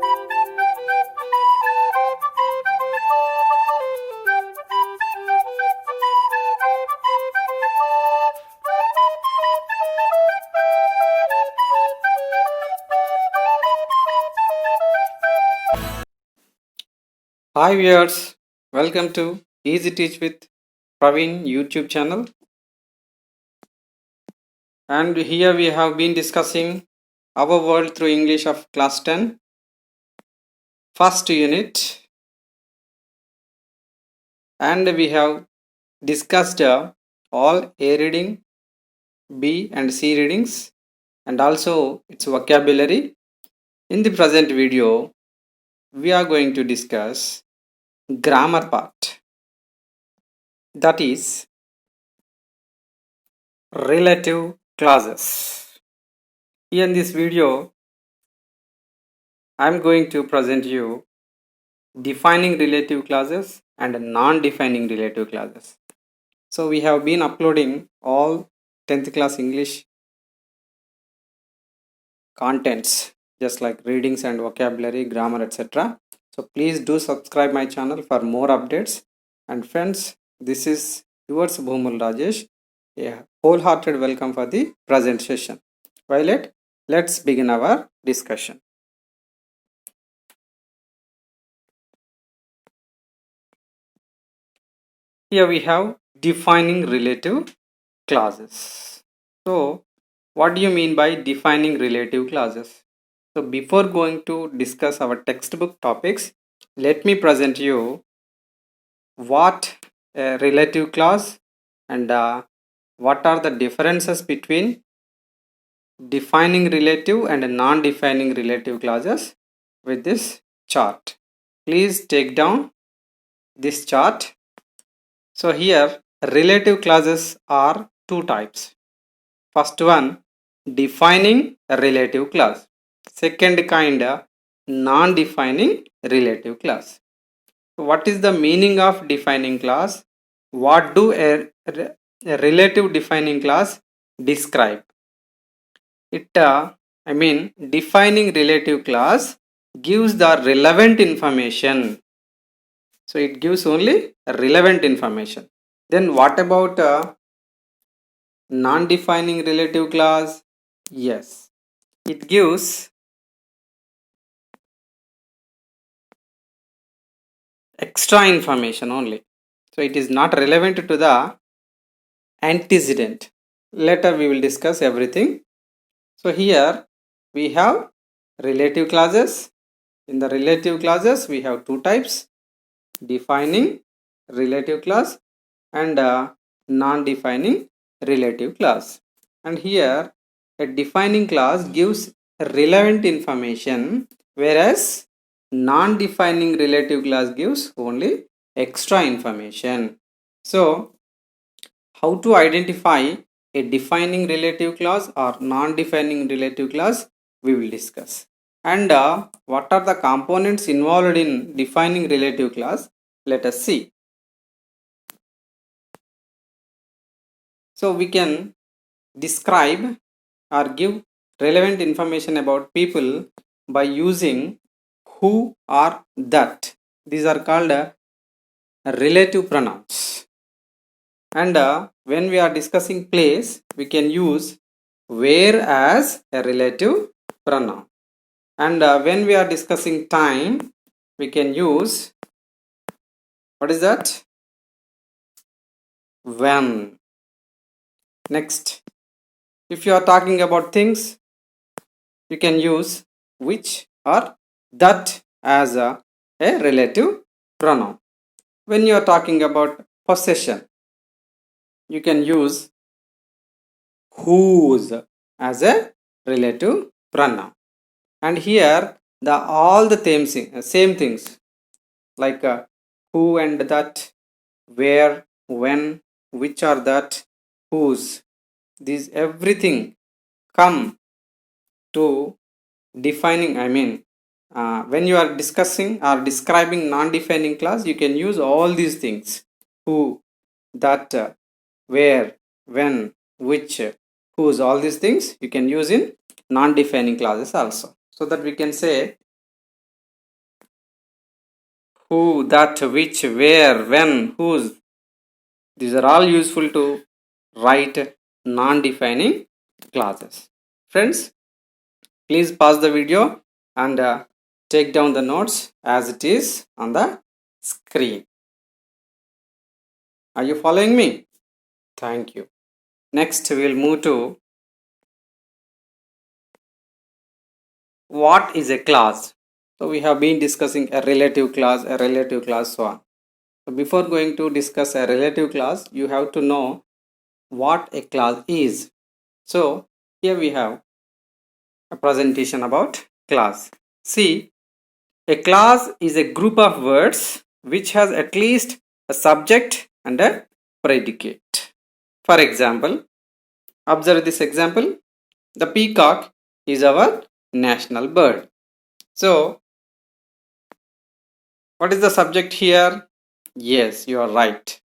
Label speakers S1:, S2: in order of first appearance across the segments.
S1: Hi viewers, welcome to Easy Teach with Praveen YouTube channel. And here we have been discussing our world through English of class 10, first unit. And we have discussed all A reading, B and C readings and also its vocabulary. In the present video, we are going to discuss grammar part. That is relative clauses. Here in this video, I am going to present you defining relative clauses and non-defining relative clauses. So we have been uploading all 10th class English contents just like readings and vocabulary, grammar, etc. So please do subscribe my channel for more updates. And friends, this is yours Bhoomula Rajesh. A wholehearted welcome for the present session. Violet, let's begin our discussion. Here we have defining relative clauses. So what do you mean by defining relative clauses? So before going to discuss our textbook topics, let me present you what a relative clause and what are the differences between defining relative and non-defining relative clauses with this chart. Please take down this chart. So here relative clauses are two types. First one, defining a relative clause. Second kind, non-defining relative clause. So what is the meaning of defining clause? What do a relative defining clause describe? Defining relative clause gives the relevant information. So it gives only relevant information. Then what about non-defining relative clause? Yes, it gives extra information only. So it is not relevant to the antecedent. Later we will discuss everything. So here we have relative clauses. In the relative clauses we have two types: defining relative clause and non-defining relative clause. And here a defining clause gives relevant information, whereas non-defining relative clause gives only extra information. So how to identify a defining relative clause or non-defining relative clause we will discuss. And what are the components involved in defining relative clause? Let us see. So we can describe or give relevant information about people by using who or that. These are called relative pronouns. And when we are discussing place, we can use where as a relative pronoun. And when we are discussing time, we can use, what is that? When. Next, if you are talking about things, you can use which or that as a relative pronoun. When you are talking about possession, you can use whose as a relative pronoun. And here the all the same things like who and that, where, when, which are that, whose, these everything come to defining. When you are discussing or describing non-defining clause, you can use all these things: who, that, where, when, which, whose. All these things you can use in non-defining clauses also, so that we can say who, that, which, where, when, whose. These are all useful to write non-defining clauses. Friends, please pause the video and take down the notes as it is on the screen. Are you following me? Thank you. Next, we'll move to what is a clause. So we have been discussing a relative clause, so on. So before going to discuss a relative clause, you have to know what a clause is. So here we have a presentation about clause. See, a clause is a group of words which has at least a subject and a predicate. For example, observe this example. The peacock is our national bird. So, what is the subject here? Yes, you are right.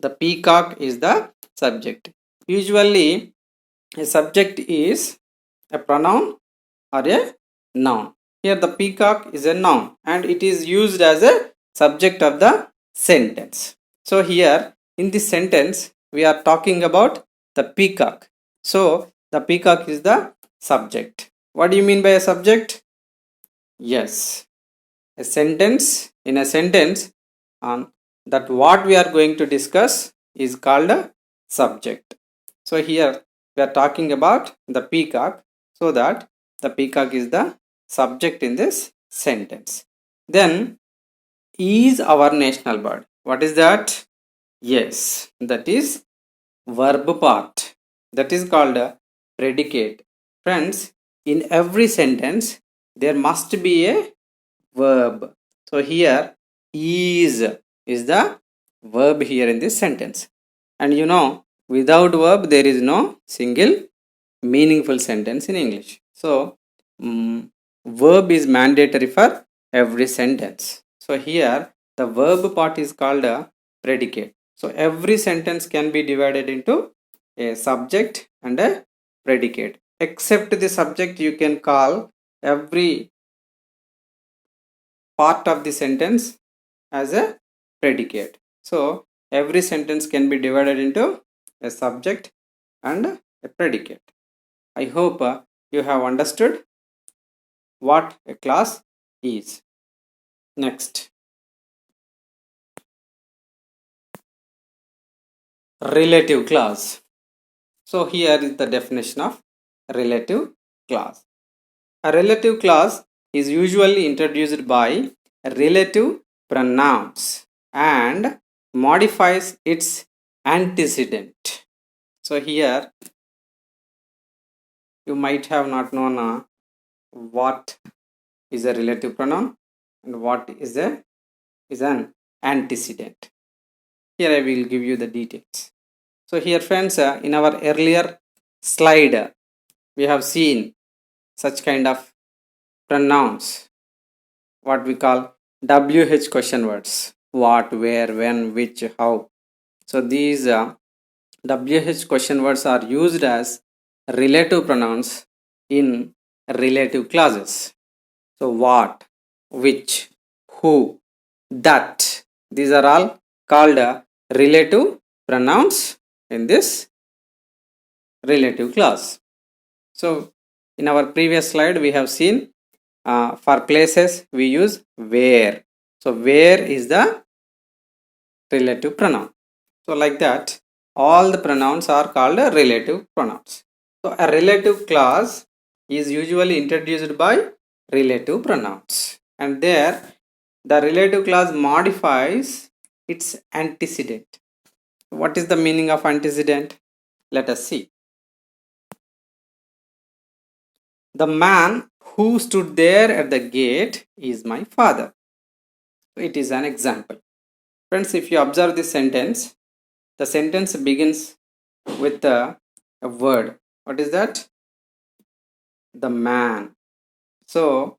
S1: The peacock is the subject. Usually, a subject is a pronoun or a noun. Here, the peacock is a noun and it is used as a subject of the sentence. So, here in this sentence, we are talking about the peacock. So, the peacock is the subject. What do you mean by a subject? Yes, a sentence. In a sentence, on that what we are going to discuss is called a subject. So here we are talking about the peacock, so that the peacock is the subject in this sentence. Then, is our national bird. What is that? Yes, that is verb part. That is called a predicate. Friends, in every sentence there must be a verb. So here is the verb here in this sentence. And you know, without verb there is no single meaningful sentence in English. So verb is mandatory for every sentence. So here the verb part is called a predicate. So every sentence can be divided into a subject and a predicate. Except the subject, you can call every part of the sentence as a predicate. So every sentence can be divided into a subject and a predicate. I hope you have understood what a clause is. Next, relative clause. So here is the definition of relative clause. A relative clause is usually introduced by relative pronouns and modifies its antecedent. So here you might have not known what is a relative pronoun and what is an antecedent. Here I will give you the details. So here friends, in our earlier slide, we have seen such kind of pronouns, what we call WH question words: what, where, when, which, how. So these WH question words are used as relative pronouns in relative clauses. So what, which, who, that, these are all called relative pronouns in this relative clause. So in our previous slide we have seen for places we use where. So where is the relative pronoun. So like that, all the pronouns are called relative pronouns. So a relative clause is usually introduced by relative pronouns, and there the relative clause modifies its antecedent. What is the meaning of antecedent? Let us see. The man who stood there at the gate is my father. It is an example. Friends, if you observe this sentence, the sentence begins with a word. What is that? The man. So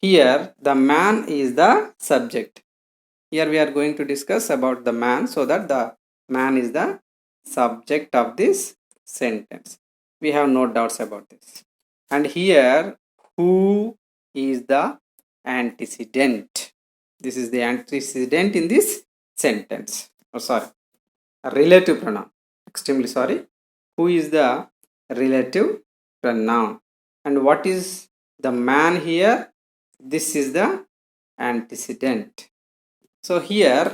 S1: here the man is the subject. Here we are going to discuss about the man, so that the man is the subject of this sentence. We have no doubts about this. And here who is the antecedent. This is the antecedent in this sentence. Oh, sorry, a relative pronoun. Extremely sorry. Who is the relative pronoun? And what is the man here? This is the antecedent. So here,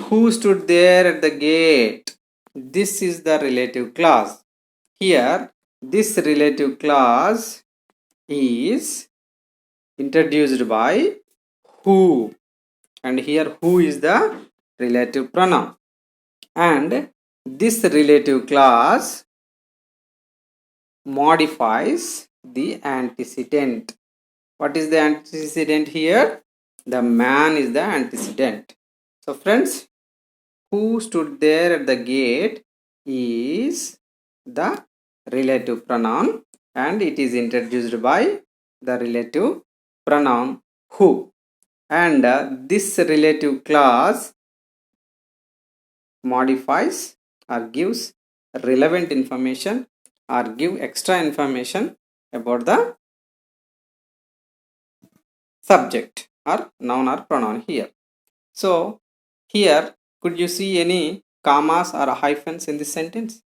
S1: who stood there at the gate? This is the relative clause. Here, this relative clause is introduced by who, and here who is the relative pronoun, and this relative clause modifies the antecedent. What is the antecedent here? The man is the antecedent. So friends, who stood there at the gate is the relative pronoun, and it is introduced by the relative pronoun who, and this relative clause modifies or gives relevant information or give extra information about the subject or noun or pronoun here. So here, could you see any commas or hyphens in this sentence?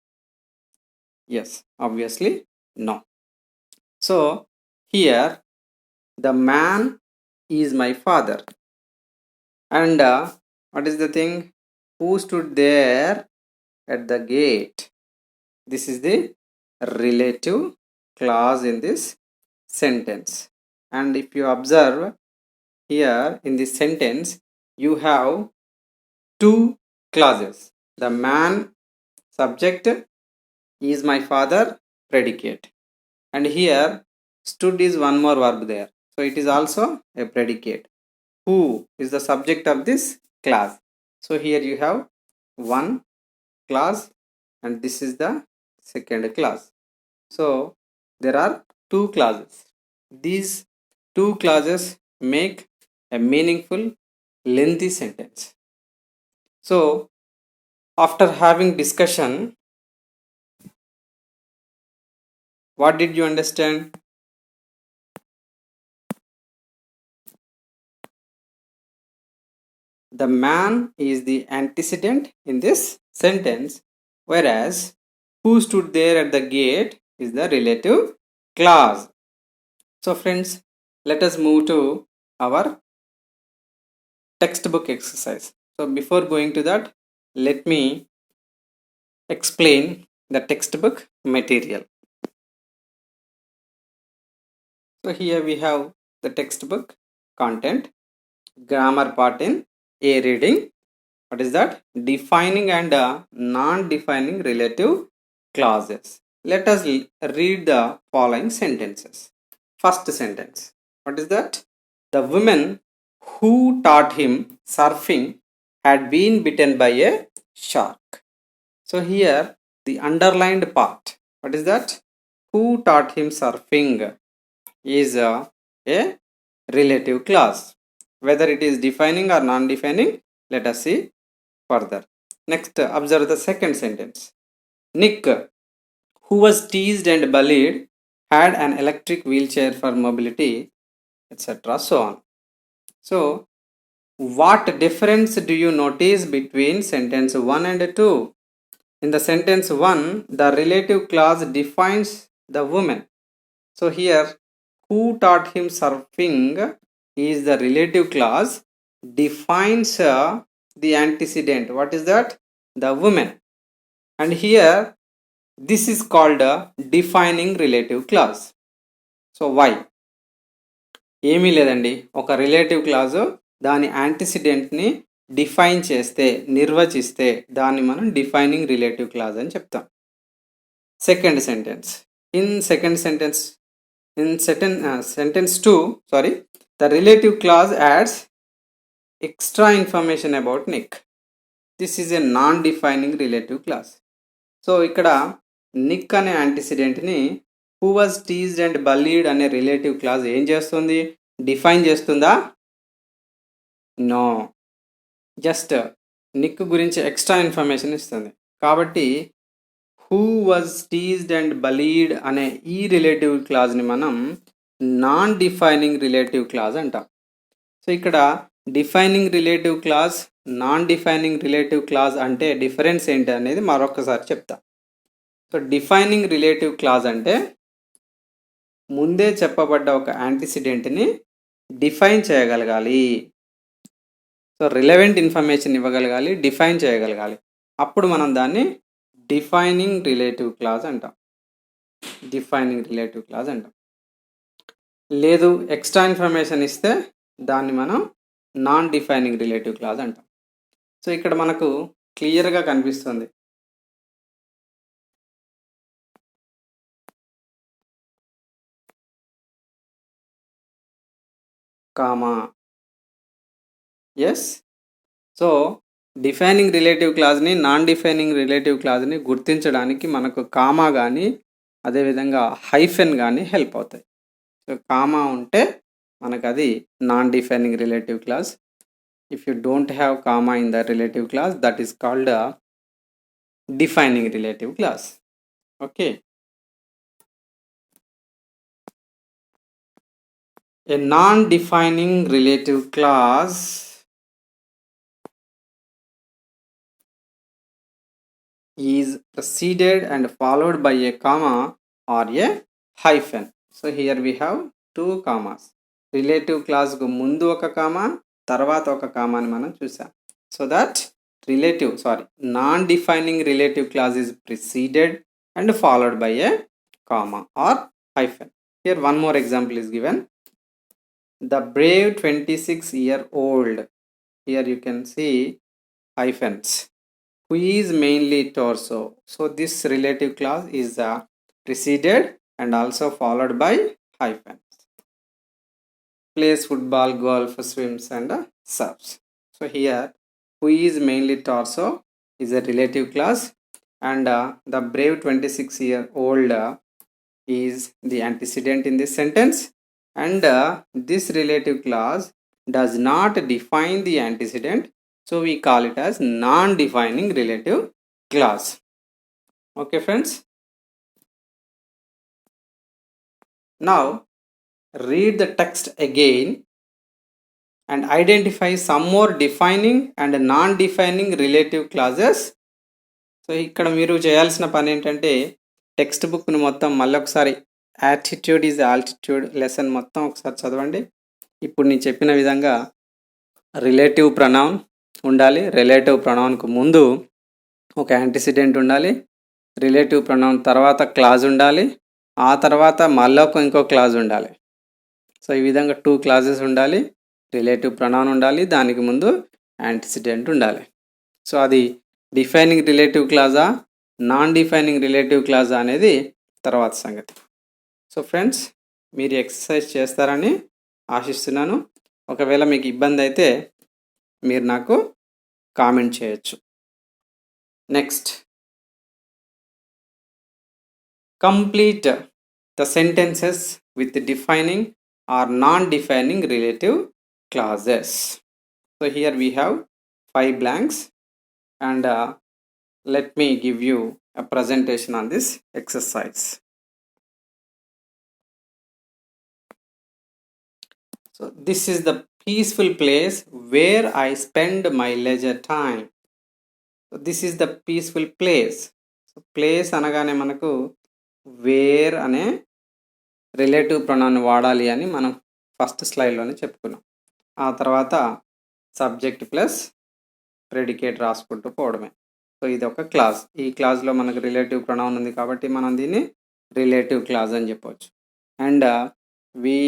S1: Yes, obviously no. So here, the man is my father, and what is the thing? Who stood there at the gate? This is the relative clause in this sentence. And if you observe here in this sentence, you have two clauses. The man subject is my father predicate, and here stood is one more verb there, so it is also a predicate. Who is the subject of this clause? So here you have one clause and this is the second clause. So there are two clauses. These two clauses make a meaningful lengthy sentence. So after having discussion, what did you understand? The man is the antecedent in this sentence, whereas who stood there at the gate is the relative clause. So friends, let us move to our textbook exercise. So before going to that, let me explain the textbook material. So here we have the textbook content, grammar part in A reading. What is that? Defining and non-defining relative clauses. Let us read the following sentences. First sentence. What is that? The woman who taught him surfing had been bitten by a shark. So here the underlined part. What is that? Who taught him surfing is a relative clause. Whether it is defining or non-defining, let us see further. Next, observe the second sentence. Nick, who was teased and bullied, had an electric wheelchair for mobility, etc. So on. So, what difference do you notice between sentence 1 and 2? In the sentence 1, the relative clause defines the woman. So here, who taught him surfing is the relative clause, defines the antecedent. What is that? The woman. And here, this is called a defining relative clause. So why? ఏమీ లేదండి, ఒక relative clause దాని యాంటిసిడెంట్ని define చేస్తే, నిర్వచిస్తే దాన్ని మనం defining relative clause అని చెప్తాం. Second sentence. In sentence 2, the relative clause adds extra information about Nick. This is a non-defining relative clause. So ఇక్కడ నిక్ అనే యాంటిసిడెంట్ని హూ వాజ్ టీజ్డ్ అండ్ బల్లీడ్ అనే రిలేటివ్ క్లాజ్ ఏం చేస్తుంది? డిఫైన్ చేస్తుందా? నో, జస్ట్ నిక్ గురించి extra information ఇస్తుంది. కాబట్టి who was teased and బలీడ్ అనే ఈ రిలేటివ్ క్లాజ్ని మనం నాన్ డిఫైనింగ్ రిలేటివ్ క్లాజ్ అంటాం. సో ఇక్కడ defining relative clause, non defining relative clause అంటే డిఫరెన్స్ ఏంటి అనేది మరొకసారి చెప్తా. సో డిఫైనింగ్ రిలేటివ్ క్లాజ్ అంటే ముందే చెప్పబడ్డ ఒక యాంటిసిడెంట్ని డిఫైన్ చేయగలగాలి. సో రిలవెంట్ ఇన్ఫర్మేషన్ ఇవ్వగలగాలి, డిఫైన్ చేయగలగాలి. అప్పుడు మనం దాన్ని డిఫైనింగ్ రిలేటివ్ క్లాజ్ అంటాం. డిఫైనింగ్ రిలేటివ్ క్లాజ్ అంటాం. లేదు ఎక్స్ట్రా ఇన్ఫర్మేషన్ ఇస్తే దాన్ని మనం నాన్ డిఫైనింగ్ రిలేటివ్ క్లాజ్ అంటాం. సో ఇక్కడ మనకు క్లియర్గా కనిపిస్తుంది. Comma, yes. So defining relative క్లాజ్ని, నాన్ డిఫైనింగ్ రిలేటివ్ క్లాజ్ని గుర్తించడానికి మనకు కామా కానీ అదేవిధంగా హైఫెన్ కానీ హెల్ప్ అవుతాయి. సో కామా ఉంటే మనకు అది non defining relative clause. If you don't have comma in the relative clause, that is called a defining relative clause. Okay. A non-defining relative clause is preceded and followed by a comma or a hyphen. So here we have two commas. Relative clause కు ముందు ఒక comma, తర్వాత ఒక కామాని మనం చూసాం. So that non-defining relative clause is preceded and followed by a comma or hyphen. Here one more example is given. The brave 26-year-old. Here you can see hyphens. Who is mainly torso. So this relative clause is preceded and also followed by hyphens. Plays football, golf, swims and surfs. So here who is mainly torso is a relative clause and the brave 26-year-old is the antecedent in this sentence, and this relative clause does not define the antecedent, so we call it as non-defining relative clause. Okay friends, now read the text again and identify some more defining and non-defining relative clauses. So ఇక్కడ మీరు చేయాల్సిన పని ఏంటంటే text బుక్ను మొత్తం మళ్ళీ ఒకసారి attitude is altitude lesson మొత్తం ఒకసారి చదవండి. ఇప్పుడు నేను చెప్పిన విధంగా రిలేటివ్ ప్రొనౌన్ ఉండాలి. రిలేటివ్ ప్రొనౌన్కు ముందు ఒక యాంటిసిడెంట్ ఉండాలి. రిలేటివ్ ప్రొనౌన్ తర్వాత క్లాజ్ ఉండాలి. ఆ తర్వాత మళ్ళీ ఇంకో క్లాజ్ ఉండాలి. సో ఈ విధంగా 2 క్లాజెస్ ఉండాలి. రిలేటివ్ ప్రొనౌన్ ఉండాలి, దానికి ముందు యాంటిసిడెంట్ ఉండాలి. సో అది డిఫైనింగ్ రిలేటివ్ క్లాజా, నాన్ డిఫైనింగ్ రిలేటివ్ క్లాజా అనేది తర్వాత సంగతి. సో ఫ్రెండ్స్, మీరు ఎక్సర్సైజ్ చేస్తారని ఆశిస్తున్నాను. ఒకవేళ మీకు ఇబ్బంది అయితే మీరు నాకు కామెంట్ చేయొచ్చు. Next, complete the sentences with defining or non-defining relative clauses. So here we have 5 blanks and let me give you a presentation on this exercise. So this is the peaceful place where I spend my leisure time. So this is the peaceful place. So place అనగానే మనకు where అనే relative pronoun వాడాలి అని మనం first స్లైడ్లోనే చెప్పుకున్నాం. ఆ తర్వాత subject plus predicate రాసుకుంటూ పోవడమే. సో ఇది ఒక క్లాజ్. ఈ క్లాజ్లో మనకు రిలేటివ్ ప్రొనౌన్ ఉంది కాబట్టి మనం దీన్ని రిలేటివ్ క్లాజ్ అని చెప్పవచ్చు. And we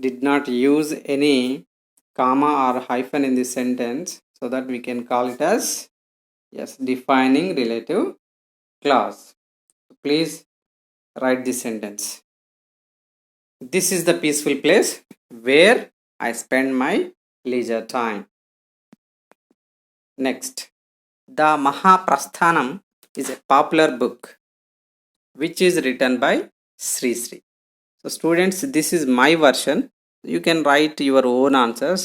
S1: did not use any comma R hyphen in this sentence, so that we can call it as defining relative clause. Please right this sentence. This is the peaceful place where I spend my leisure time. Next, the Mahaprasthanam is a popular book which is written by Sri Sri. So students, this is my version. You can write your own answers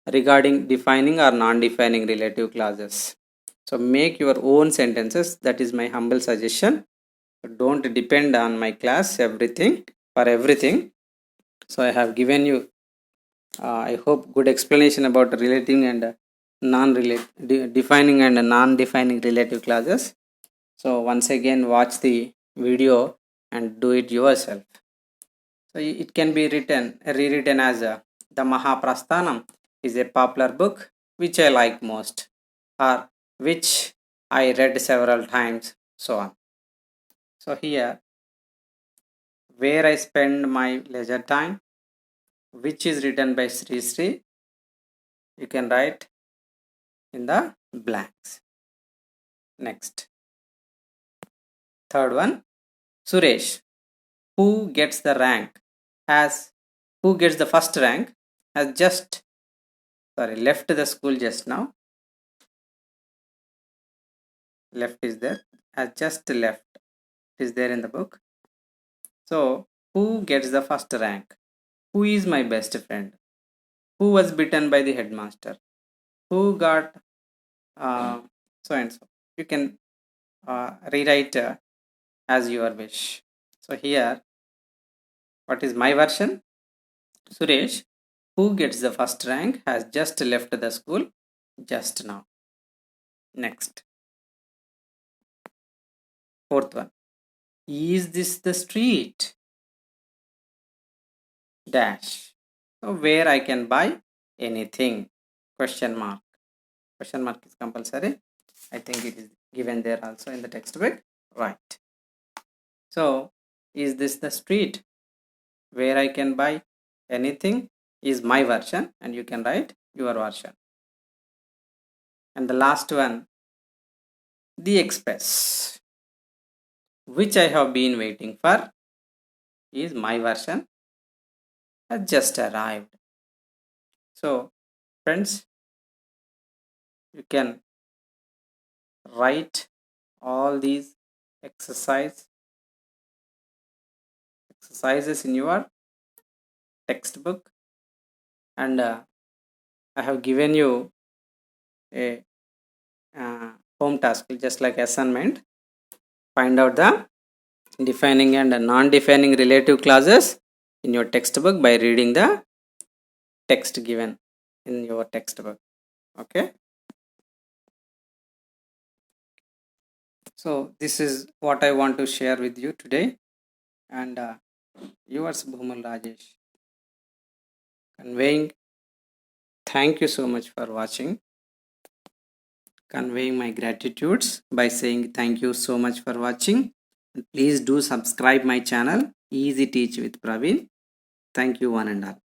S1: regarding defining or non-defining relative clauses. So make your own sentences. That is my humble suggestion. Don't depend on my class for everything. So I have given you I hope good explanation about relating and defining and non-defining relative clauses. So once again watch the video and do it yourself. So it can be rewritten as the Mahaprasthanam is a popular book which I like most, or which I read several times, so on. So here, where I spend my leisure time, which is written by Sri Sri, you can write in the blanks. Next, third one, Suresh, who gets the rank has who gets the first rank has just left the school just now. Left is there, has just left, it is there in the book. So who gets the first rank, who is my best friend, who was bitten by the headmaster, who got so and so. You can rewrite as your wish. So here, what is my version? Suresh, who gets the first rank, has just left the school just now. Next, fourth one, is this the street dash, so where I can buy anything? Question mark. Question mark is compulsory. I think it is given there also in the textbook. Right. So is this the street where I can buy anything is my version, and you can write your version. And the last one, the express, which I have been waiting for, is my version, has just arrived. So friends, you can write all these exercises in your textbook, and I have given you a home task just like assignment. Find out the defining and non-defining relative clauses in your textbook by reading the text given in your textbook. Okay, so this is what I want to share with you today, and yours Bhoomula Rajesh conveying thank you so much for watching, conveying my gratitudes by saying thank you so much for watching. Please do subscribe my channel Easy Teach with Praveen. Thank you one and all.